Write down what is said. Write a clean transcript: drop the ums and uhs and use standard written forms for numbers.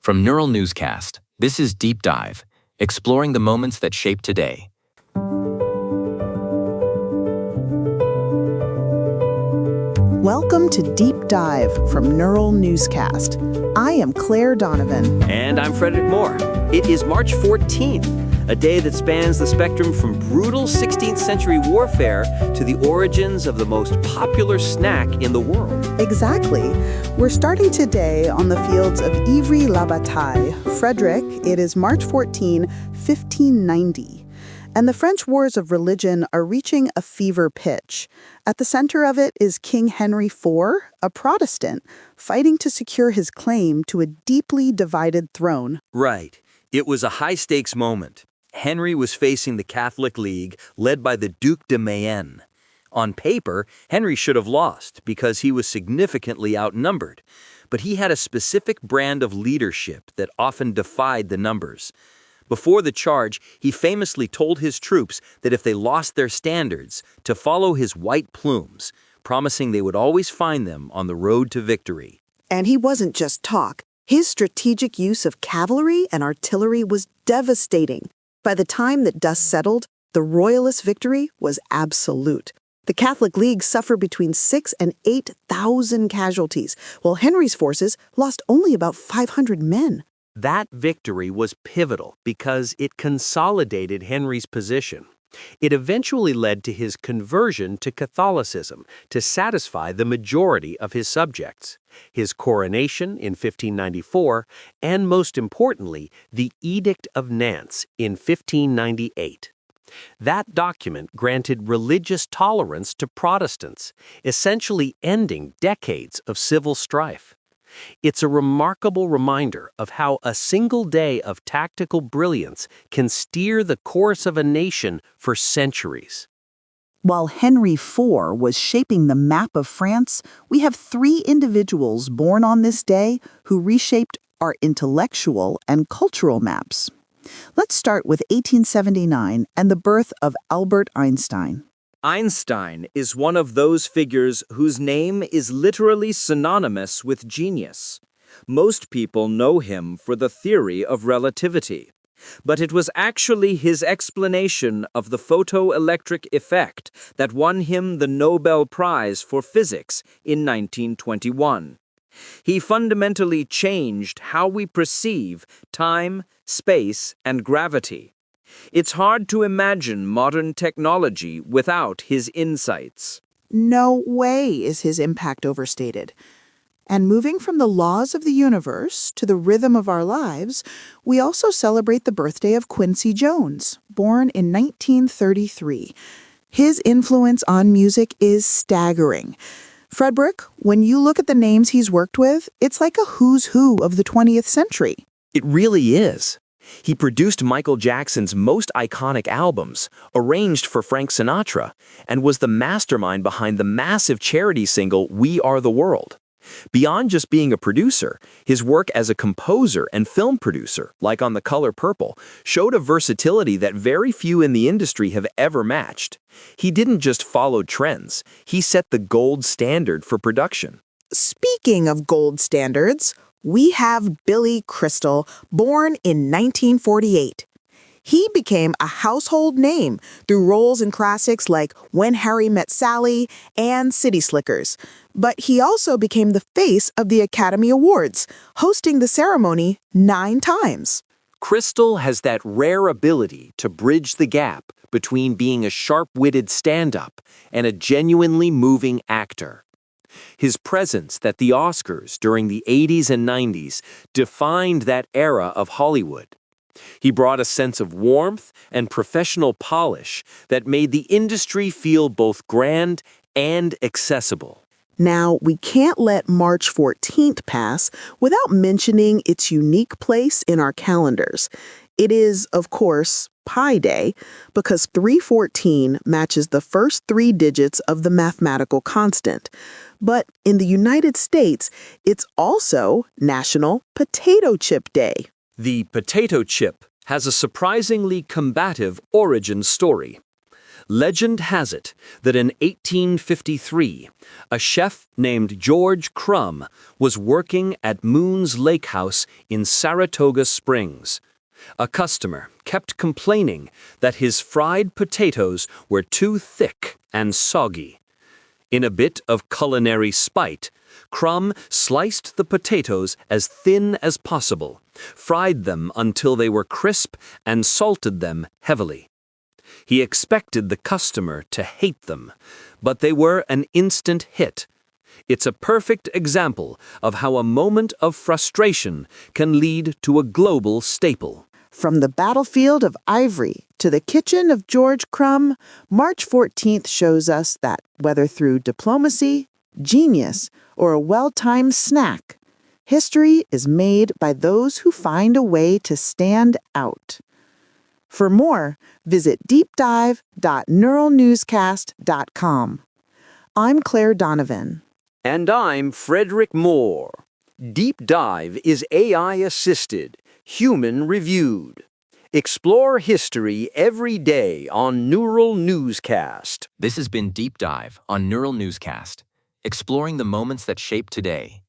From Neural Newscast, this is Deep Dive, exploring the moments that shape today. Welcome to Deep Dive from Neural Newscast. I am Claire Donovan. And I'm Frederick Moore. It is March 14th, a day that spans the spectrum from brutal 16th century warfare to the origins of the most popular snack in the world. Exactly. We're starting today on the fields of Ivry-la-Bataille. Frederick, it is March 14, 1590. And the French wars of religion are reaching a fever pitch. At the center of it is King Henry IV, a Protestant, fighting to secure his claim to a deeply divided throne. Right. It was a high-stakes moment. Henry was facing the Catholic League, led by the Duc de Mayenne. On paper, Henry should have lost because he was significantly outnumbered. But he had a specific brand of leadership that often defied the numbers. Before the charge, he famously told his troops that if they lost their standards, to follow his white plumes, promising they would always find them on the road to victory. And he wasn't just talk. His strategic use of cavalry and artillery was devastating. By the time that dust settled, the royalist victory was absolute. The Catholic League suffered between 6,000 and 8,000 casualties, while Henry's forces lost only about 500 men. That victory was pivotal because it consolidated Henry's position. It eventually led to his conversion to Catholicism to satisfy the majority of his subjects, his coronation in 1594, and most importantly, the Edict of Nantes in 1598. That document granted religious tolerance to Protestants, essentially ending decades of civil strife. It's a remarkable reminder of how a single day of tactical brilliance can steer the course of a nation for centuries. While Henry IV was shaping the map of France, we have three individuals born on this day who reshaped our intellectual and cultural maps. Let's start with 1879 and the birth of Albert Einstein. Einstein is one of those figures whose name is literally synonymous with genius. Most people know him for the theory of relativity, but it was actually his explanation of the photoelectric effect that won him the Nobel Prize for Physics in 1921. He fundamentally changed how we perceive time, space, and gravity. It's hard to imagine modern technology without his insights. No way is his impact overstated. And moving from the laws of the universe to the rhythm of our lives, we also celebrate the birthday of Quincy Jones, born in 1933. His influence on music is staggering. Frederick, when you look at the names he's worked with, it's like a who's who of the 20th century. It really is. He produced Michael Jackson's most iconic albums, arranged for Frank Sinatra, and was the mastermind behind the massive charity single We Are the World. Beyond just being a producer, his work as a composer and film producer, like on The Color Purple, showed a versatility that very few in the industry have ever matched. He didn't just follow trends, he set the gold standard for production. Speaking of gold standards, we have Billy Crystal, born in 1948. He became a household name through roles in classics like When Harry Met Sally and City Slickers. But he also became the face of the Academy Awards, hosting the ceremony 9 times. Crystal has that rare ability to bridge the gap between being a sharp-witted stand-up and a genuinely moving actor. His presence at the Oscars during the 80s and 90s defined that era of Hollywood. He brought a sense of warmth and professional polish that made the industry feel both grand and accessible. Now, we can't let March 14th pass without mentioning its unique place in our calendars. It is, of course, Pi Day, because 314 matches the first 3 digits of the mathematical constant. But in the United States, it's also National Potato Chip Day. The potato chip has a surprisingly combative origin story. Legend has it that in 1853, a chef named George Crum was working at Moon's Lake House in Saratoga Springs. A customer kept complaining that his fried potatoes were too thick and soggy. In a bit of culinary spite, Crum sliced the potatoes as thin as possible, fried them until they were crisp, and salted them heavily. He expected the customer to hate them, but they were an instant hit. It's a perfect example of how a moment of frustration can lead to a global staple. From the battlefield of Ivry to the kitchen of George Crum, March 14th shows us that whether through diplomacy, genius, or a well-timed snack, history is made by those who find a way to stand out. For more, visit deepdive.neuralnewscast.com. I'm Claire Donovan. And I'm Frederick Moore. Deep Dive is AI-assisted, human-reviewed. Explore history every day on Neural Newscast. This has been Deep Dive on Neural Newscast, exploring the moments that shape today.